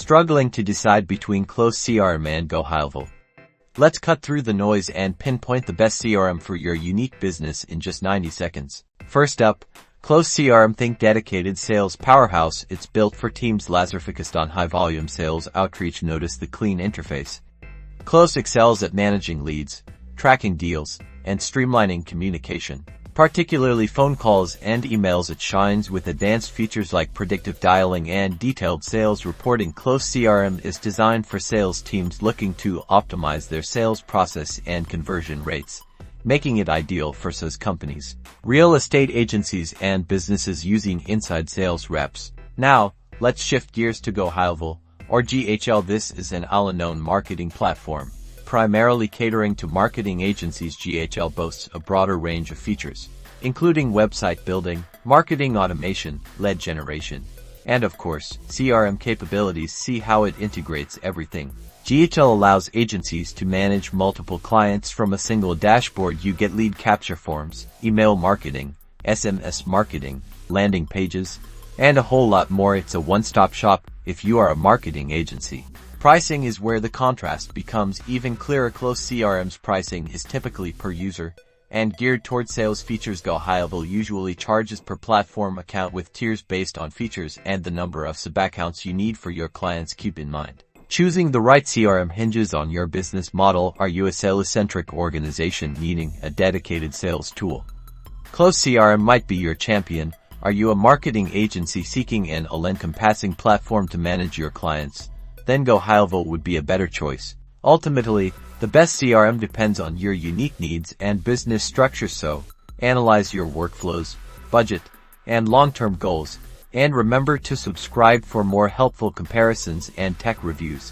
Struggling to decide between Close CRM and GoHighLevel? Let's cut through the noise and pinpoint the best CRM for your unique business in just 90 seconds. First up, Close CRM. Think dedicated sales powerhouse. It's built for teams laser-focused on high-volume sales outreach. Notice the clean interface. Close excels at managing leads, tracking deals, and streamlining communication, particularly phone calls and emails. It shines with advanced features like predictive dialing and detailed sales reporting. Close CRM is designed for sales teams looking to optimize their sales process and conversion rates, making it ideal for SaaS companies, real estate agencies, and businesses using inside sales reps. Now, let's shift gears to GoHighLevel, or GHL. This is an all-in-one marketing platform, primarily catering to marketing agencies. GHL boasts a broader range of features, including website building, marketing automation, lead generation, and of course, CRM capabilities. See how it integrates everything. GHL allows agencies to manage multiple clients from a single dashboard. You get lead capture forms, email marketing, SMS marketing, landing pages, and a whole lot more. It's a one-stop shop if you are a marketing agency. Pricing is where the contrast becomes even clearer. Close CRM's pricing is typically per user and geared towards sales features. GoHighLevel usually charges per platform account with tiers based on features and the number of sub-accounts you need for your clients. Keep in mind, choosing the right CRM hinges on your business model. Are you a sales-centric organization needing a dedicated sales tool? Close CRM might be your champion. Are you a marketing agency seeking an all-encompassing platform to manage your clients? Then GoHighLevel would be a better choice. Ultimately, the best CRM depends on your unique needs and business structure, so analyze your workflows, budget, and long-term goals, and remember to subscribe for more helpful comparisons and tech reviews.